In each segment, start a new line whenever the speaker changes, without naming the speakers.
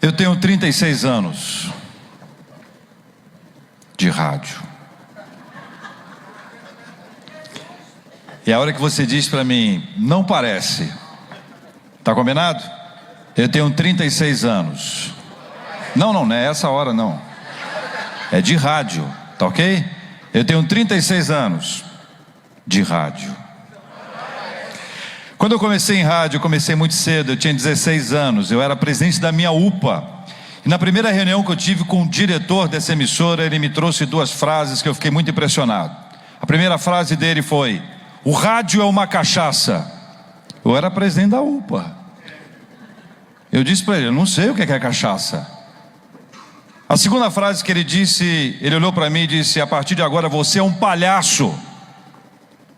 Eu tenho 36 anos de rádio. E a hora que você diz para mim, não parece, tá combinado? Eu tenho 36 anos. Não é essa hora não. É de rádio, tá ok? Eu tenho 36 anos de rádio. Quando eu comecei em rádio, eu comecei muito cedo, eu tinha 16 anos, eu era presidente da minha UPA. E na primeira reunião que eu tive com o diretor dessa emissora, ele me trouxe duas frases que eu fiquei muito impressionado. A primeira frase dele foi: o rádio é uma cachaça. Eu era presidente da UPA. Eu disse para ele, eu não sei o que é cachaça. A segunda frase que ele disse, ele olhou para mim e disse: a partir de agora você é um palhaço.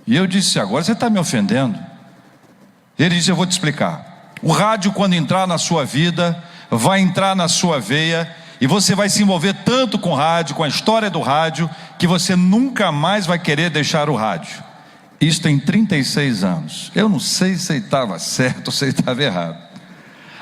E eu disse: agora você está me ofendendo. Ele disse: eu vou te explicar. O rádio, quando entrar na sua vida, vai entrar na sua veia, e você vai se envolver tanto com o rádio, com a história do rádio, que você nunca mais vai querer deixar o rádio. Isso tem 36 anos. Eu não sei se ele estava certo ou se ele estava errado.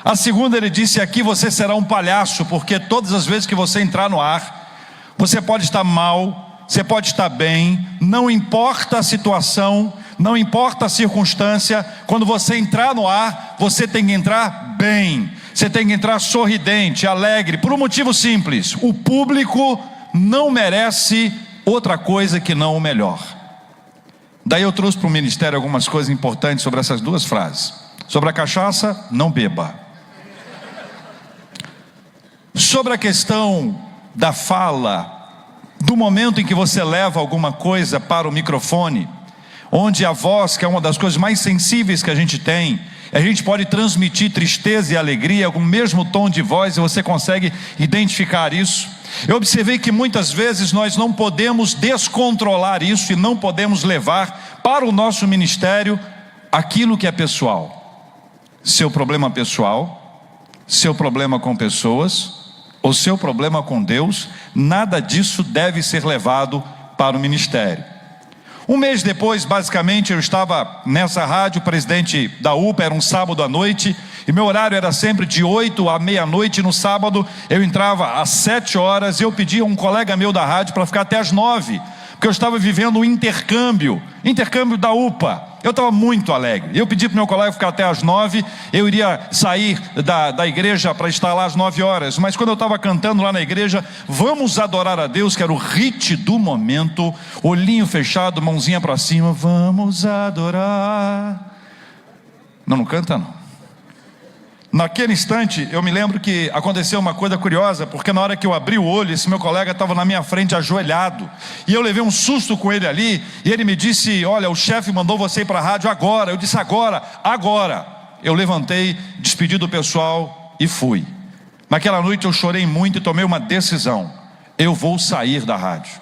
A segunda, ele disse: aqui você será um palhaço, porque todas as vezes que você entrar no ar, você pode estar mal, você pode estar bem, não importa a situação, não importa a circunstância, quando você entrar no ar, você tem que entrar bem, você tem que entrar sorridente, alegre, por um motivo simples: o público não merece outra coisa que não o melhor. Daí eu trouxe para o ministério algumas coisas importantes sobre essas duas frases. Sobre a cachaça, não beba. Sobre a questão da fala, do momento em que você leva alguma coisa para o microfone, onde a voz, que é uma das coisas mais sensíveis que a gente tem, a gente pode transmitir tristeza e alegria com o mesmo tom de voz, e você consegue identificar isso. Eu observei que muitas vezes nós não podemos descontrolar isso e não podemos levar para o nosso ministério aquilo que é pessoal. Seu problema pessoal, seu problema com pessoas, ou seu problema com Deus, nada disso deve ser levado para o ministério. Um mês depois, basicamente, eu estava nessa rádio, presidente da UPA, era um sábado à noite, e meu horário era sempre de 8 à meia-noite. No sábado eu entrava às 7 horas, e eu pedi a um colega meu da rádio para ficar até às 9, porque eu estava vivendo um intercâmbio da UPA. Eu estava muito alegre. Eu pedi para o meu colega ficar até às 9, eu iria sair da igreja para estar lá às 9 horas. Mas quando eu estava cantando lá na igreja, vamos adorar a Deus, que era o hit do momento, olhinho fechado, mãozinha para cima, vamos adorar. Não canta não. Naquele instante, eu me lembro que aconteceu uma coisa curiosa, porque na hora que eu abri o olho, esse meu colega estava na minha frente ajoelhado, e eu levei um susto com ele ali, e ele me disse: olha, o chefe mandou você ir para a rádio agora. Eu disse: agora. Eu levantei, despedi do pessoal e fui. Naquela noite eu chorei muito e tomei uma decisão: eu vou sair da rádio.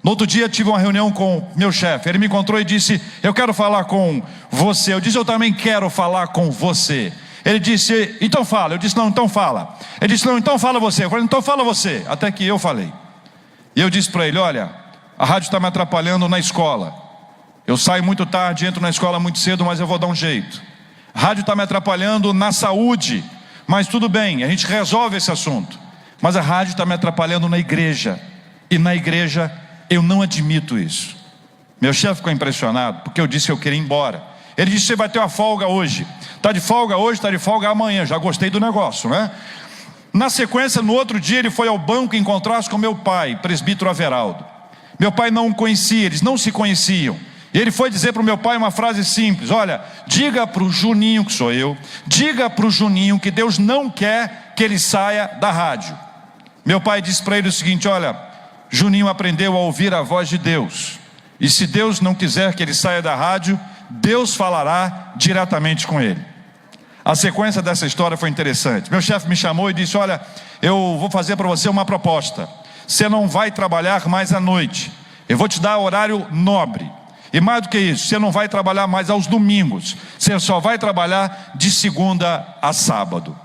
No outro dia tive uma reunião com meu chefe, ele me encontrou e disse: eu quero falar com você. Eu disse: eu também quero falar com você. Ele disse: então fala. Eu disse: não, então fala. Ele disse: não, então fala você. Eu falei: então fala você. Até que eu falei. E eu disse para ele: olha, a rádio está me atrapalhando na escola. Eu saio muito tarde, entro na escola muito cedo, mas eu vou dar um jeito. A rádio está me atrapalhando na saúde, mas tudo bem, a gente resolve esse assunto. Mas a rádio está me atrapalhando na igreja, e na igreja eu não admito isso. Meu chefe ficou impressionado, porque eu disse que eu queria ir embora. Ele disse: você vai ter uma folga hoje. Está de folga hoje, está de folga amanhã. Já gostei do negócio, né? Na sequência, no outro dia, ele foi ao banco encontrar-se com meu pai, presbítero Averaldo. Meu pai não o conhecia, eles não se conheciam. E ele foi dizer para o meu pai uma frase simples: olha, diga para o Juninho, que sou eu, diga para o Juninho que Deus não quer que ele saia da rádio. Meu pai disse para ele o seguinte: olha, Juninho aprendeu a ouvir a voz de Deus, e se Deus não quiser que ele saia da rádio, Deus falará diretamente com ele. A sequência dessa história foi interessante. Meu chefe me chamou e disse: olha, eu vou fazer para você uma proposta. Você não vai trabalhar mais à noite. Eu vou te dar horário nobre. E mais do que isso, você não vai trabalhar mais aos domingos. Você só vai trabalhar de segunda a sábado.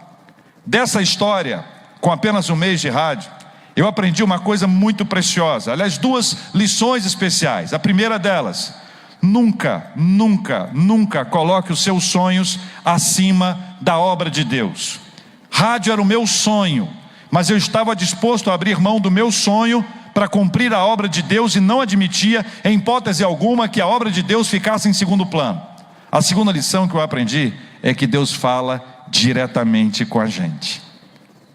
Dessa história, com apenas um mês de rádio, eu aprendi uma coisa muito preciosa. Aliás, duas lições especiais. A primeira delas: nunca, nunca, nunca coloque os seus sonhos acima da obra de Deus. Rádio era o meu sonho, mas eu estava disposto a abrir mão do meu sonho para cumprir a obra de Deus e não admitia, em hipótese alguma, que a obra de Deus ficasse em segundo plano. A segunda lição que eu aprendi é que Deus fala diretamente com a gente.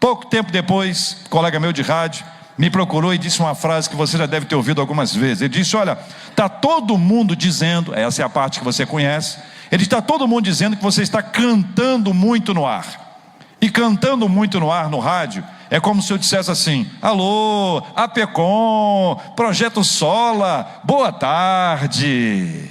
Pouco tempo depois, um colega meu de rádio me procurou e disse uma frase que você já deve ter ouvido algumas vezes. Ele disse: olha, está todo mundo dizendo, essa é a parte que você conhece, ele está todo mundo dizendo que você está cantando muito no ar. E cantando muito no ar no rádio é como se eu dissesse assim: alô, APECOM, Projeto Sola, boa tarde.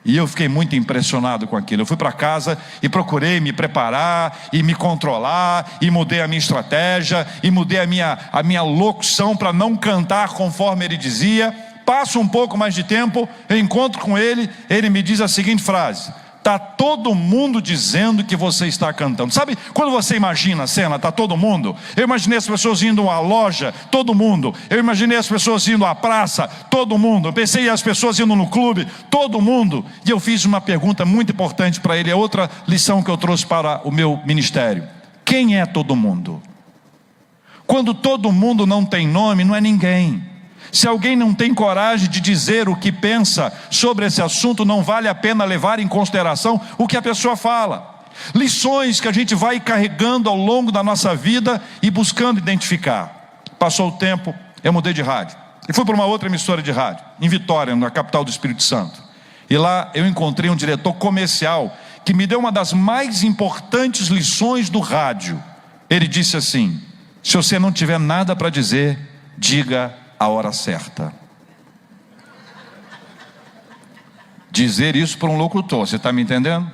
E eu fiquei muito impressionado com aquilo. Eu fui para casa e procurei me preparar e me controlar, e mudei a minha estratégia, e mudei a minha locução para não cantar conforme ele dizia. Passo um pouco mais de tempo, eu encontro com ele, ele me diz a seguinte frase: está todo mundo dizendo que você está cantando. Sabe quando você imagina a cena, está todo mundo? Eu imaginei as pessoas indo à loja, todo mundo. Eu imaginei as pessoas indo à praça, todo mundo. Eu pensei as pessoas indo no clube, todo mundo. E eu fiz uma pergunta muito importante para ele, é outra lição que eu trouxe para o meu ministério: quem é todo mundo? Quando todo mundo não tem nome, não é ninguém. Se alguém não tem coragem de dizer o que pensa sobre esse assunto, não vale a pena levar em consideração o que a pessoa fala. Lições que a gente vai carregando ao longo da nossa vida e buscando identificar. Passou o tempo, eu mudei de rádio e fui para uma outra emissora de rádio, em Vitória, na capital do Espírito Santo. E lá eu encontrei um diretor comercial que me deu uma das mais importantes lições do rádio. Ele disse assim: se você não tiver nada para dizer, diga a hora certa. Dizer isso para um locutor, você está me entendendo?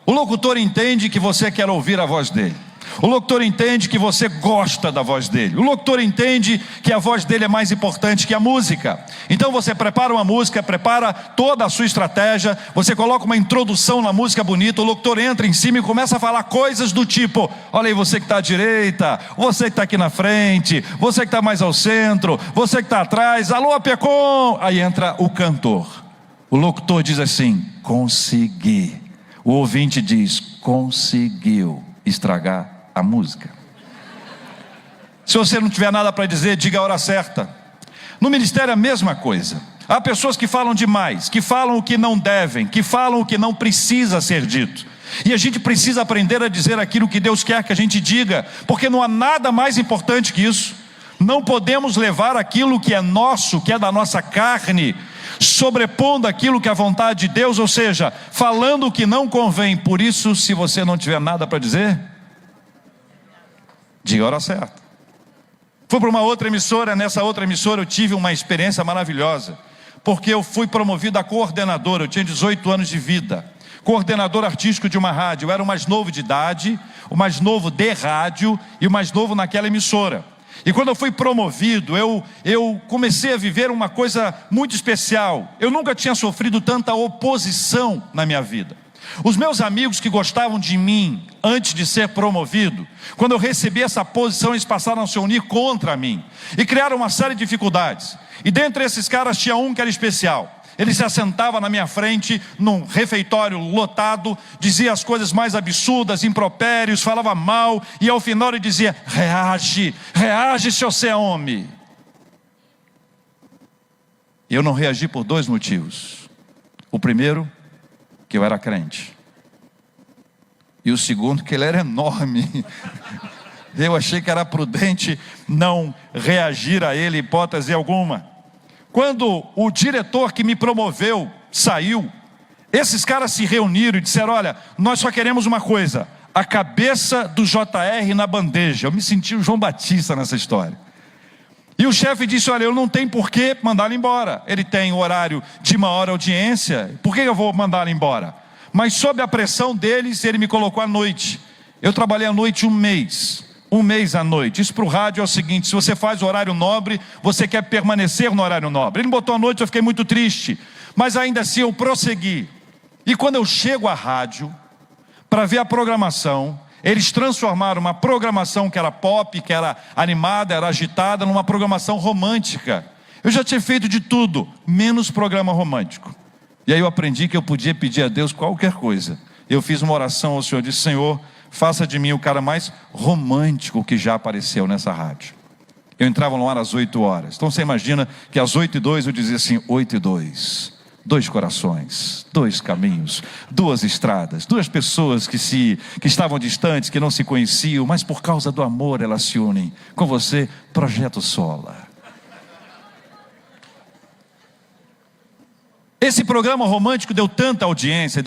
O locutor entende que você quer ouvir a voz dele. O locutor entende que você gosta da voz dele. O locutor entende que a voz dele é mais importante que a música. Então você prepara uma música, prepara toda a sua estratégia, você coloca uma introdução na música bonita, o locutor entra em cima e começa a falar coisas do tipo: olha aí, você que está à direita, você que está aqui na frente, você que está mais ao centro, você que está atrás, alô APECOM. Aí entra o cantor. O locutor diz assim: consegui. O ouvinte diz: conseguiu estragar a música. Se você não tiver nada para dizer, diga a hora certa. No ministério é a mesma coisa. Há pessoas que falam demais, que falam o que não devem, que falam o que não precisa ser dito. E a gente precisa aprender a dizer aquilo que Deus quer que a gente diga, porque não há nada mais importante que isso. Não podemos levar aquilo que é nosso, que é da nossa carne, sobrepondo aquilo que é a vontade de Deus, ou seja, falando o que não convém. Por isso, se você não tiver nada para dizer, diga a hora certa. Fui para uma outra emissora. Nessa outra emissora eu tive uma experiência maravilhosa, porque eu fui promovido a coordenador. Eu tinha 18 anos de vida, coordenador artístico de uma rádio. Eu era o mais novo de idade, o mais novo de rádio e o mais novo naquela emissora. E quando eu fui promovido, eu comecei a viver uma coisa muito especial. Eu nunca tinha sofrido tanta oposição na minha vida. Os meus amigos que gostavam de mim antes de ser promovido, quando eu recebi essa posição, eles passaram a se unir contra mim e criaram uma série de dificuldades. E dentre esses caras tinha um que era especial. Ele se assentava na minha frente, num refeitório lotado, dizia as coisas mais absurdas, impropérios, falava mal, e ao final ele dizia: reage, reage se você é homem. E eu não reagi por dois motivos. O primeiro, que eu era crente. E o segundo, que ele era enorme. Eu achei que era prudente não reagir a ele, hipótese alguma. Quando o diretor que me promoveu saiu, esses caras se reuniram e disseram: olha, nós só queremos uma coisa, a cabeça do JR na bandeja. Eu me senti o João Batista nessa história. E o chefe disse: olha, eu não tenho por que mandá-lo embora. Ele tem horário de maior audiência, por que eu vou mandá-lo embora? Mas sob a pressão deles, ele me colocou à noite. Eu trabalhei à noite um mês à noite. Isso para o rádio é o seguinte: se você faz horário nobre, você quer permanecer no horário nobre. Ele me botou à noite, eu fiquei muito triste, mas ainda assim eu prossegui. E quando eu chego à rádio para ver a programação, eles transformaram uma programação que era pop, que era animada, era agitada, numa programação romântica. Eu já tinha feito de tudo, menos programa romântico. E aí eu aprendi que eu podia pedir a Deus qualquer coisa. Eu fiz uma oração ao Senhor, disse: Senhor, faça de mim o cara mais romântico que já apareceu nessa rádio. Eu entrava no ar às 8 horas. Então você imagina que às 8h02 eu dizia assim: 8h02, 2 corações, 2 caminhos, 2 estradas, 2 pessoas que estavam distantes, que não se conheciam, mas por causa do amor elas se unem. Com você, Projeto Sola. Esse programa romântico deu tanta audiência,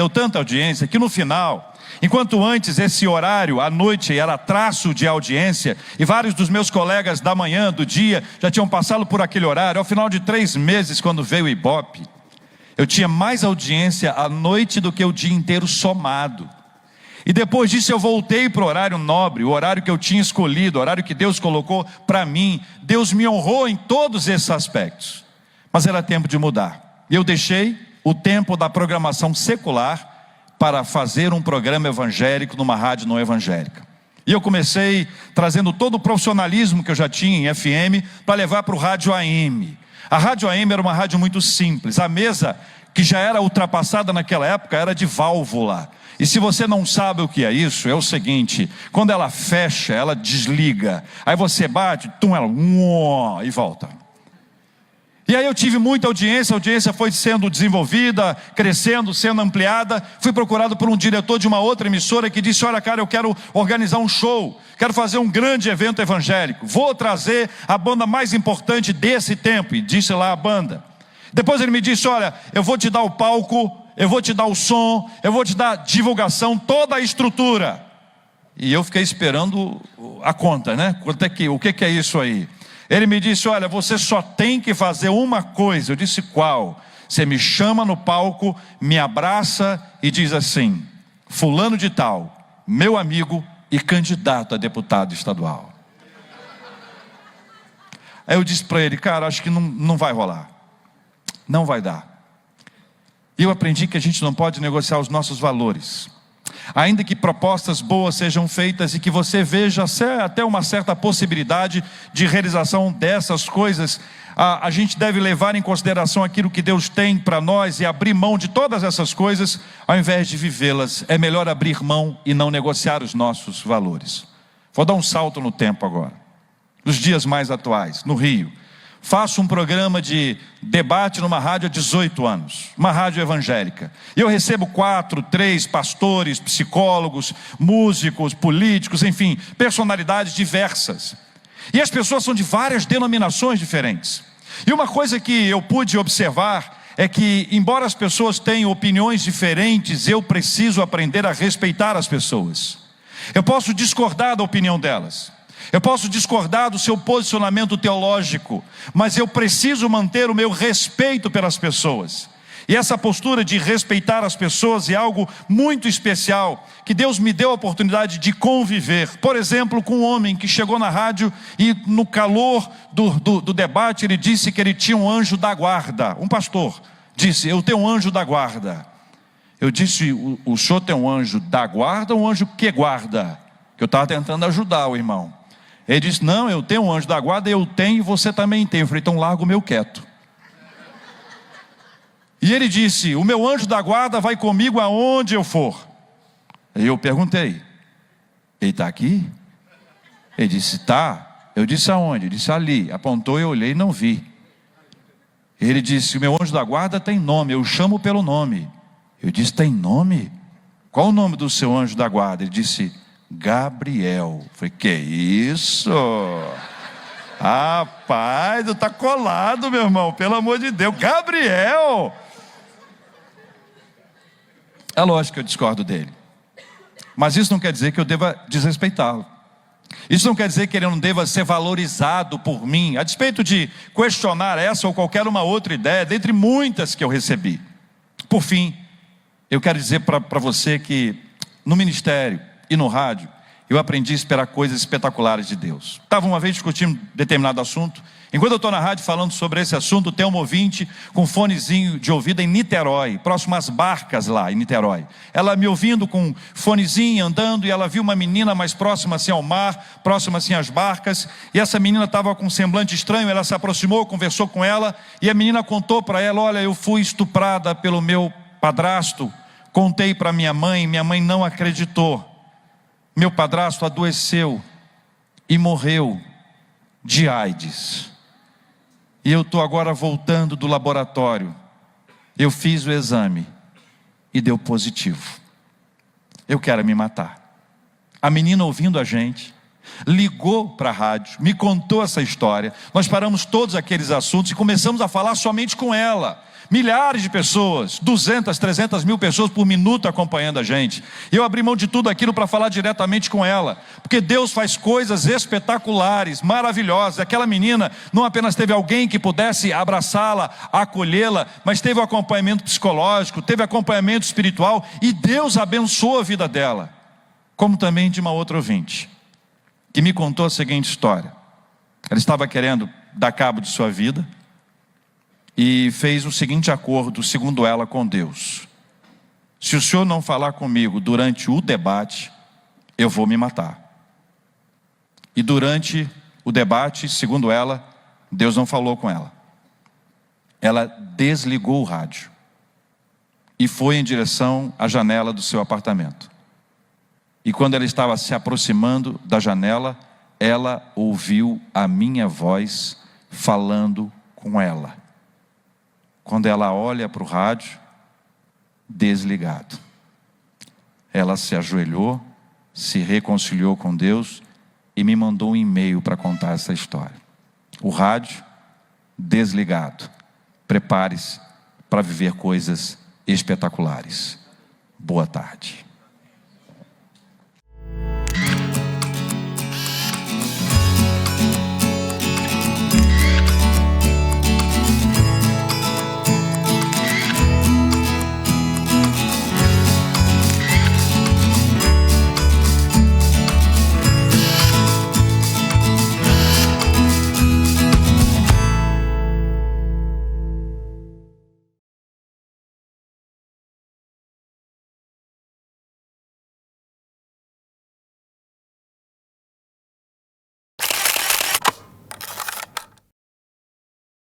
que no final, enquanto antes esse horário, à noite, era traço de audiência, e vários dos meus colegas da manhã, do dia, já tinham passado por aquele horário, ao final de 3 meses, quando veio o Ibope, eu tinha mais audiência à noite do que o dia inteiro somado. E depois disso eu voltei para o horário nobre, o horário que eu tinha escolhido, o horário que Deus colocou para mim. Deus me honrou em todos esses aspectos, mas era tempo de mudar. Eu deixei o tempo da programação secular para fazer um programa evangélico numa rádio não evangélica. E eu comecei trazendo todo o profissionalismo que eu já tinha em FM para levar para o rádio AM. A rádio AM era uma rádio muito simples. A mesa, que já era ultrapassada naquela época, era de válvula. E se você não sabe o que é isso, é o seguinte: quando ela fecha, ela desliga. Aí você bate, ela e volta. E aí eu tive muita audiência, a audiência foi sendo desenvolvida, crescendo, sendo ampliada. Fui procurado por um diretor de uma outra emissora que disse: olha, cara, eu quero organizar um show, quero fazer um grande evento evangélico, vou trazer a banda mais importante desse tempo. E disse lá a banda. Depois ele me disse: olha, eu vou te dar o palco, eu vou te dar o som, eu vou te dar divulgação, toda a estrutura. E eu fiquei esperando a conta, né? O que é isso aí? Ele me disse: olha, você só tem que fazer uma coisa. Eu disse: qual? Você me chama no palco, me abraça e diz assim: fulano de tal, meu amigo e candidato a deputado estadual. Aí eu disse para ele: cara, acho que não vai rolar, não vai dar. E eu aprendi que a gente não pode negociar os nossos valores. Ainda que propostas boas sejam feitas e que você veja até uma certa possibilidade de realização dessas coisas, a gente deve levar em consideração aquilo que Deus tem para nós e abrir mão de todas essas coisas, ao invés de vivê-las. É melhor abrir mão e não negociar os nossos valores. Vou dar um salto no tempo agora, nos dias mais atuais, no Rio. Faço um programa de debate numa rádio há 18 anos, uma rádio evangélica. E eu recebo 3 pastores, psicólogos, músicos, políticos, enfim, personalidades diversas. E as pessoas são de várias denominações diferentes. E uma coisa que eu pude observar é que, embora as pessoas tenham opiniões diferentes, eu preciso aprender a respeitar as pessoas. Eu posso discordar da opinião delas. Eu posso discordar do seu posicionamento teológico, mas eu preciso manter o meu respeito pelas pessoas. E essa postura de respeitar as pessoas é algo muito especial, que Deus me deu a oportunidade de conviver. Por exemplo, com um homem que chegou na rádio e no calor do debate ele disse que ele tinha um anjo da guarda. Um pastor disse: eu tenho um anjo da guarda. Eu disse: o senhor tem um anjo da guarda ou um anjo que guarda? Que eu estava tentando ajudar o irmão. Ele disse: não, eu tenho um anjo da guarda, eu tenho e você também tem. Eu falei: então larga o meu quieto. E ele disse: o meu anjo da guarda vai comigo aonde eu for. Aí eu perguntei: ele está aqui? Ele disse: tá. Eu disse: aonde? Ele disse: ali. Apontou, eu olhei e não vi. Ele disse: o meu anjo da guarda tem nome, eu chamo pelo nome. Eu disse: tem nome? Qual o nome do seu anjo da guarda? Ele disse: Gabriel. Eu falei: que isso? Rapaz, tu tá colado, meu irmão, pelo amor de Deus. Gabriel! É lógico que eu discordo dele, mas isso não quer dizer que eu deva desrespeitá-lo. Isso não quer dizer que ele não deva ser valorizado por mim, a despeito de questionar essa ou qualquer uma outra ideia, dentre muitas que eu recebi. Por fim, eu quero dizer para você que no ministério e no rádio, eu aprendi a esperar coisas espetaculares de Deus. Estava uma vez discutindo determinado assunto. Enquanto eu estou na rádio falando sobre esse assunto, tem uma ouvinte com fonezinho de ouvido em Niterói, próximo às barcas lá em Niterói. Ela me ouvindo com fonezinho, andando, e ela viu uma menina mais próxima assim ao mar, próxima assim às barcas, e essa menina estava com um semblante estranho. Ela se aproximou, conversou com ela, e a menina contou para ela: olha, eu fui estuprada pelo meu padrasto, contei para minha mãe não acreditou. Meu padrasto adoeceu e morreu de AIDS. E eu estou agora voltando do laboratório. Eu fiz o exame e deu positivo. Eu quero me matar. A menina, ouvindo a gente, ligou para a rádio, me contou essa história. Nós paramos todos aqueles assuntos e começamos a falar somente com ela. Milhares de pessoas, 200, 300 mil pessoas por minuto acompanhando a gente. Eu abri mão de tudo aquilo para falar diretamente com ela, porque Deus faz coisas espetaculares, maravilhosas. Aquela menina não apenas teve alguém que pudesse abraçá-la, acolhê-la, mas teve o acompanhamento psicológico, teve acompanhamento espiritual, e Deus abençoou a vida dela. Como também de uma outra ouvinte, que me contou a seguinte história. Ela estava querendo dar cabo de sua vida, e fez o seguinte acordo, segundo ela, com Deus: se o senhor não falar comigo durante o debate, eu vou me matar. E durante o debate, segundo ela, Deus não falou com ela. Ela desligou o rádio e foi em direção à janela do seu apartamento. E quando ela estava se aproximando da janela, ela ouviu a minha voz falando com ela. Quando ela olha para o rádio, desligado, ela se ajoelhou, se reconciliou com Deus e me mandou um e-mail para contar essa história. O rádio desligado. Prepare-se para viver coisas espetaculares. Boa tarde.